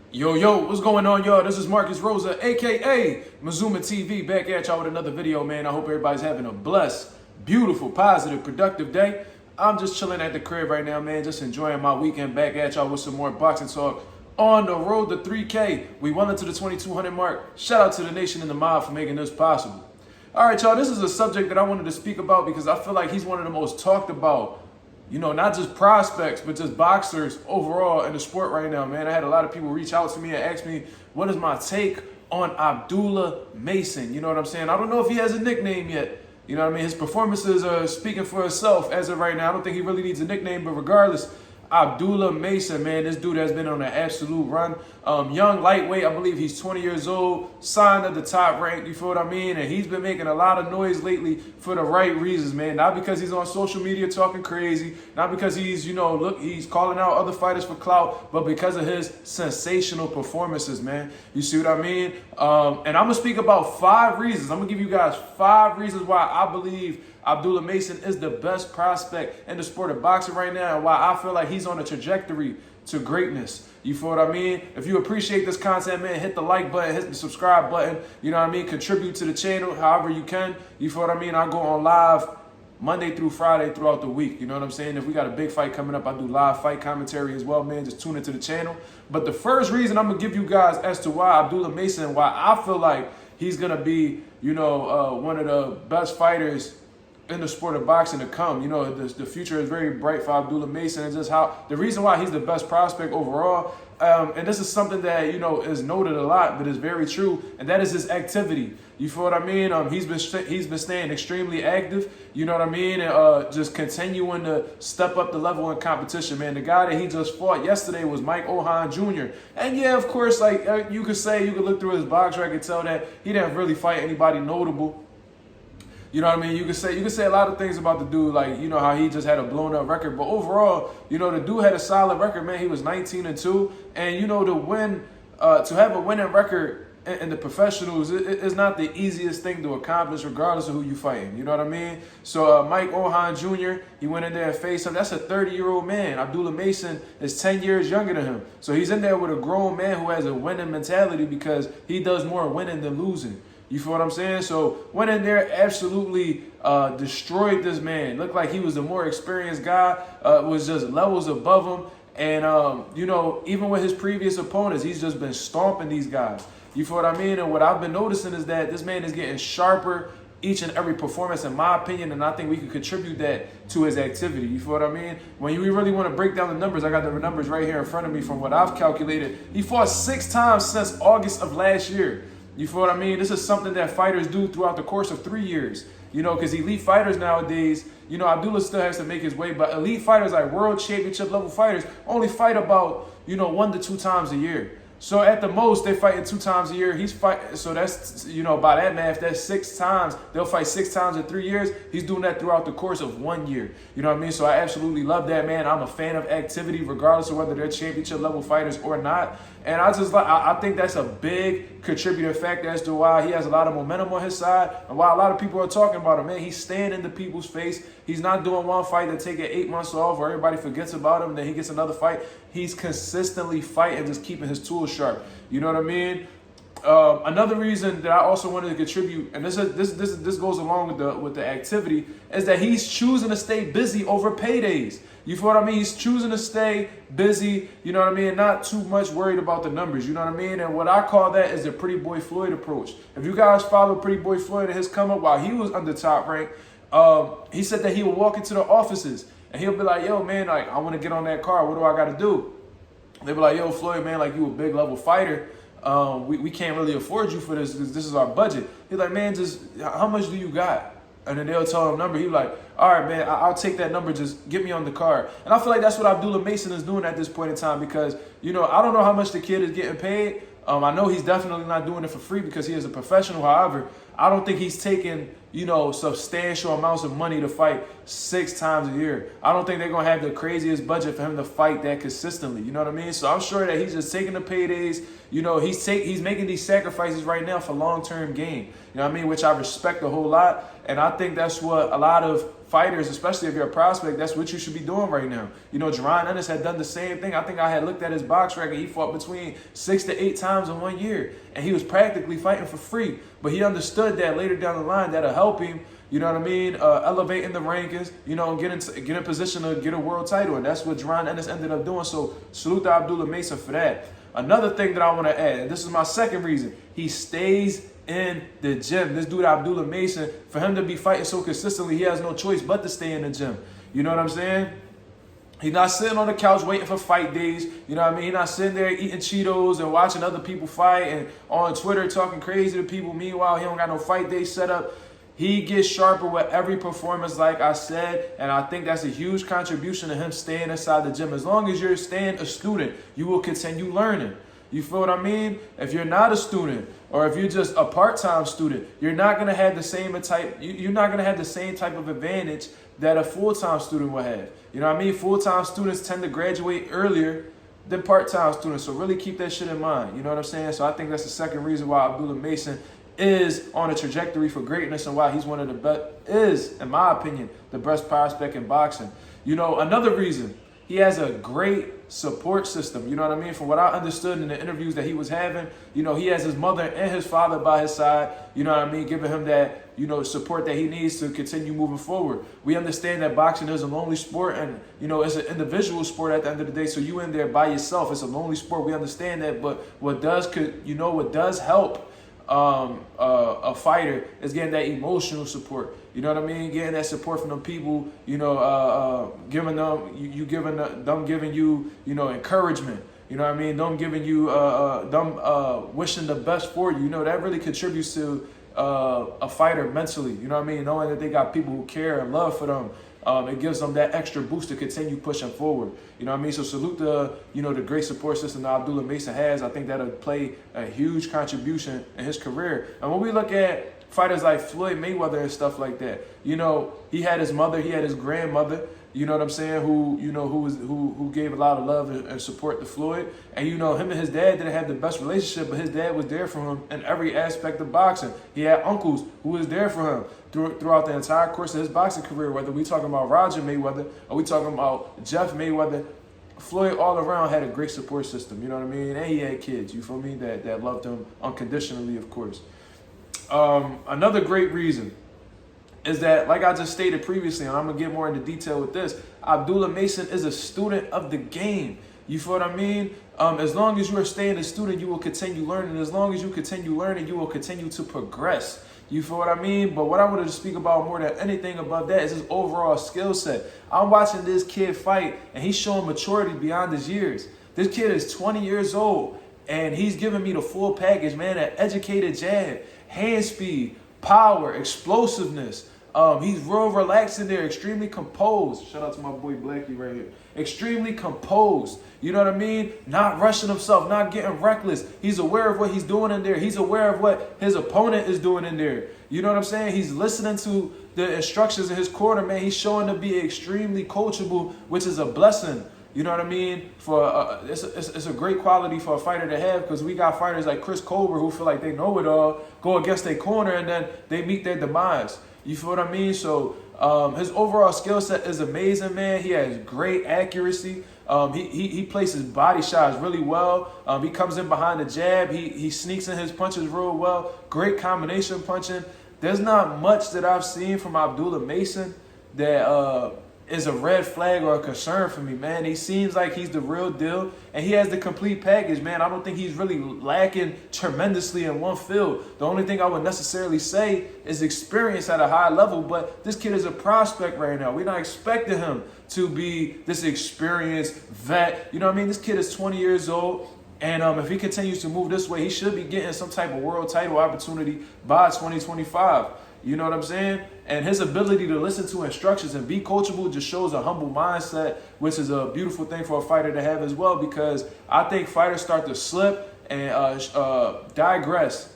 Yo, what's going on, y'all? This is Marcus Rosa, aka Mazuma TV, back at y'all with another video, man. I hope everybody's having a blessed, beautiful, positive, productive day. I'm just chilling at the crib right now, man, just enjoying my weekend. Back at y'all with some more boxing talk on the road to 3K. We well into the 2,200 mark. Shout out to the nation and the mob for making this possible. All right, y'all, this is a subject that I wanted to speak about because I feel like he's one of the most talked about, not just prospects, but just boxers overall in the sport right now, man. I had a lot of people reach out to me and ask me, what is my take on Abdullah Mason? You know what I'm saying? I don't know if he has a nickname yet. You know what I mean? His performances are speaking for itself as of right now. I don't think he really needs a nickname, but regardless, Abdullah Mason, man, this dude has been on an absolute run. Young, lightweight, I believe he's 20 years old, signed at the top rank, you feel what I mean? And he's been making a lot of noise lately for the right reasons, man. Not because he's on social media talking crazy, not because he's, he's calling out other fighters for clout, but because of his sensational performances, man. You see what I mean? And I'm going to speak about 5 reasons. I'm going to give you guys 5 reasons why I believe Abdullah Mason is the best prospect in the sport of boxing right now, and why I feel like he's on a trajectory to greatness. You feel what I mean? If you appreciate this content, man, hit the like button, hit the subscribe button. You know what I mean? Contribute to the channel however you can. You feel what I mean? I go on live Monday through Friday throughout the week. You know what I'm saying? If we got a big fight coming up, I do live fight commentary as well, man. Just tune into the channel. But the first reason I'm going to give you guys as to why Abdullah Mason, why I feel like he's going to be, one of the best fighters in the sport of boxing to come. The future is very bright for Abdullah Mason, and just how the reason why he's the best prospect overall. And this is something that, is noted a lot, but is very true. And that is his activity. You feel what I mean? He's been staying extremely active. You know what I mean? And just continuing to step up the level in competition, man. The guy that he just fought yesterday was Mike Ohan Jr. And yeah, of course, you could look through his box record and tell that he didn't really fight anybody notable. You know what I mean? You could say a lot of things about the dude, like, how he just had a blown up record. But overall, the dude had a solid record, man. He was 19-2. And, to have a winning record in the professionals is not the easiest thing to accomplish, regardless of who you fighting. You know what I mean? So Mike Ohan Jr., he went in there and faced him. That's a 30-year-old man. Abdullah Mason is 10 years younger than him. So he's in there with a grown man who has a winning mentality because he does more winning than losing. You feel what I'm saying? So went in there, absolutely destroyed this man. Looked like he was a more experienced guy, was just levels above him. And, even with his previous opponents, he's just been stomping these guys. You feel what I mean? And what I've been noticing is that this man is getting sharper each and every performance, in my opinion, and I think we can contribute that to his activity. You feel what I mean? When you really want to break down the numbers, I got the numbers right here in front of me from what I've calculated. He fought 6 times since August of last year. You feel what I mean? This is something that fighters do throughout the course of 3 years. Because elite fighters nowadays, Abdullah still has to make his way, but elite fighters, like world championship level fighters, only fight about, 1 to 2 times a year. So at the most, they're fighting 2 times a year. He's fighting, so that's, by that math, that's 6 times. They'll fight 6 times in 3 years. He's doing that throughout the course of 1 year. You know what I mean? So I absolutely love that, man. I'm a fan of activity, regardless of whether they're championship level fighters or not. And I think that's a big contributing factor as to why he has a lot of momentum on his side and why a lot of people are talking about him, man. He's staying in the people's face. He's not doing one fight and taking 8 months off where everybody forgets about him, then he gets another fight. He's consistently fighting, just keeping his tools sharp. You know what I mean? Another reason that I also wanted to contribute, and this goes along with the activity, is that he's choosing to stay busy over paydays. You feel what I mean? He's choosing to stay busy, you know what I mean? Not too much worried about the numbers, you know what I mean? And what I call that is the Pretty Boy Floyd approach. If you guys follow Pretty Boy Floyd and his come up while he was under top rank, he said that he would walk into the offices and he'll be like, yo, man, like, I want to get on that car. What do I got to do? They'll be like, yo, Floyd, man, like, you a big level fighter. We can't really afford you for this because this is our budget. He's like, man, just how much do you got? And then they'll tell him a number. He's like, all right, man, I'll take that number. Just get me on the card. And I feel like that's what Abdullah Mason is doing at this point in time because, I don't know how much the kid is getting paid. I know he's definitely not doing it for free because he is a professional. However, I don't think he's taking, substantial amounts of money to fight 6 times a year. I don't think they're going to have the craziest budget for him to fight that consistently. You know what I mean? So I'm sure that he's just taking the paydays. He's making these sacrifices right now for long-term gain. You know what I mean? Which I respect a whole lot. And I think that's what a lot of fighters, especially if you're a prospect, that's what you should be doing right now. Jaron Ennis had done the same thing. I think I had looked at his box record. He fought between 6 to 8 times in 1 year. And he was practically fighting for free. But he understood that later down the line that'll help him, elevate in the rankings, and get in position to get a world title. And that's what Jaron Ennis ended up doing. So salute to Abdullah Mason for that. Another thing that I want to add, and this is my second reason, he stays in the gym. This dude Abdullah Mason, for him to be fighting so consistently, he has no choice but to stay in the gym. You know what I'm saying? He's not sitting on the couch waiting for fight days. You know what I mean? He's not sitting there eating Cheetos and watching other people fight and on Twitter talking crazy to people. Meanwhile, he don't got no fight day set up. He gets sharper with every performance, like I said, and I think that's a huge contribution to him staying inside the gym. As long as you're staying a student, you will continue learning. You feel what I mean? If you're not a student, or if you're just a part-time student, you're not gonna have the same type. You're not gonna have the same type of advantage that a full-time student will have. You know what I mean? Full-time students tend to graduate earlier than part-time students, so really keep that shit in mind. You know what I'm saying? So I think that's the second reason why Abdullah Mason is on a trajectory for greatness and why he's one of the best, is, in my opinion, the best prospect in boxing. Another reason, he has a great support system. You know what I mean? From what I understood in the interviews that he was having, he has his mother and his father by his side, you know what I mean, giving him that, support that he needs to continue moving forward. We understand that boxing is a lonely sport and, it's an individual sport at the end of the day. So you in there by yourself, it's a lonely sport. We understand that, but what does help a fighter is getting that emotional support. You know what I mean? Getting that support from the people. Giving them, giving you, encouragement. You know what I mean? Them giving you, wishing the best for you. That really contributes to a fighter mentally. You know what I mean? Knowing that they got people who care and love for them. It gives them that extra boost to continue pushing forward. You know what I mean? So salute the great support system that Abdullah Mason has. I think that'll play a huge contribution in his career. And when we look at fighters like Floyd Mayweather and stuff like that, he had his mother, he had his grandmother, you know what I'm saying, who gave a lot of love and support to Floyd. And him and his dad didn't have the best relationship, but his dad was there for him in every aspect of boxing. He had uncles who was there for him throughout the entire course of his boxing career, whether we talking about Roger Mayweather or we talking about Jeff Mayweather. Floyd all around had a great support system, you know what I mean? And he had kids, you feel me, that loved him unconditionally, of course. Another great reason is that, like I just stated previously, and I'm going to get more into detail with this, Abdullah Mason is a student of the game. You feel what I mean? As long as you are staying a student, you will continue learning. As long as you continue learning, you will continue to progress. You feel what I mean? But what I wanted to speak about more than anything above that is his overall skill set. I'm watching this kid fight, and he's showing maturity beyond his years. This kid is 20 years old, and he's giving me the full package, man. An educated jab, hand speed, power, explosiveness. He's real relaxed in there, extremely composed. Shout out to my boy Blackie right here. Extremely composed. You know what I mean? Not rushing himself, not getting reckless. He's aware of what he's doing in there. He's aware of what his opponent is doing in there. You know what I'm saying? He's listening to the instructions in his corner, man. He's showing to be extremely coachable, which is a blessing. You know what I mean? It's a great quality for a fighter to have, because we got fighters like Chris Colbert who feel like they know it all, go against their corner, and then they meet their demise. You feel what I mean? So his overall skill set is amazing, man. He has great accuracy. He places body shots really well. He comes in behind the jab. He sneaks in his punches real well. Great combination punching. There's not much that I've seen from Abdullah Mason that is a red flag or a concern for me, man. He seems like he's the real deal, and he has the complete package, man. I don't think he's really lacking tremendously in one field. The only thing I would necessarily say is experience at a high level, but this kid is a prospect right now. We're not expecting him to be this experienced vet. You know what I mean? This kid is 20 years old, and if he continues to move this way, he should be getting some type of world title opportunity by 2025. You know what I'm saying? And his ability to listen to instructions and be coachable just shows a humble mindset, which is a beautiful thing for a fighter to have as well, because I think fighters start to slip and digress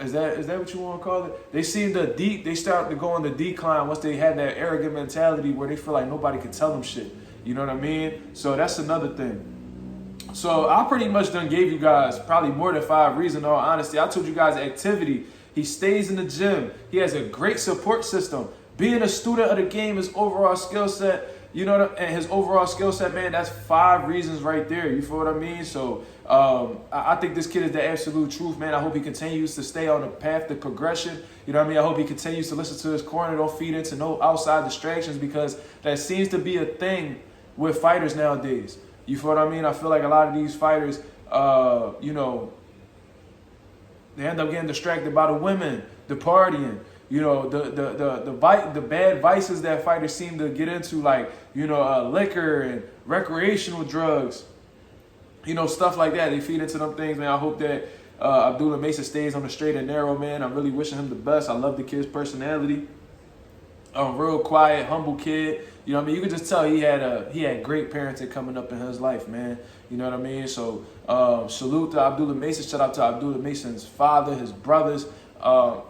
Is that what you want to call it? They start to go on the decline once they had that arrogant mentality where they feel like nobody can tell them shit. You know what I mean? So that's another thing. So I pretty much done gave you guys probably more than 5 reasons, in all honesty. I told you guys activity. He stays in the gym. He has a great support system. Being a student of the game, his overall skill set, and his overall skill set, man, that's 5 reasons right there. You feel what I mean? So I think this kid is the absolute truth, man. I hope he continues to stay on the path to progression. You know what I mean? I hope he continues to listen to his corner, don't feed into no outside distractions, because that seems to be a thing with fighters nowadays. You feel what I mean? I feel like a lot of these fighters, they end up getting distracted by the women, the partying, the bad vices that fighters seem to get into, like, liquor and recreational drugs, stuff like that. They feed into them things, man. I hope that Abdullah Mason stays on the straight and narrow, man. I'm really wishing him the best. I love the kid's personality. Real quiet, humble kid. You know what I mean? You could just tell he had great parenting coming up in his life, man. You know what I mean? So salute to Abdullah Mason. Shout out to Abdullah Mason's father, his brothers.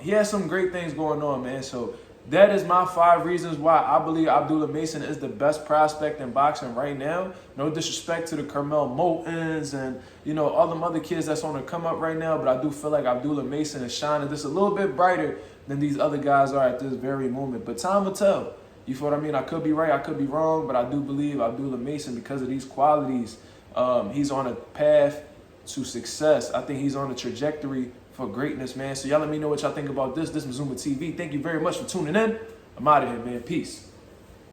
He has some great things going on, man. So that is my 5 reasons why I believe Abdullah Mason is the best prospect in boxing right now. No disrespect to the Carmel Moultons and, all them other kids that's on the come up right now, but I do feel like Abdullah Mason is shining just a little bit brighter than these other guys are at this very moment. But time will tell. You feel what I mean? I could be right, I could be wrong, but I do believe Abdullah Mason, because of these qualities, he's on a path to success. I think he's on a trajectory for greatness, man. So y'all let me know what y'all think about this. This is MarkMazuma TV. Thank you very much for tuning in. I'm out of here, man. Peace.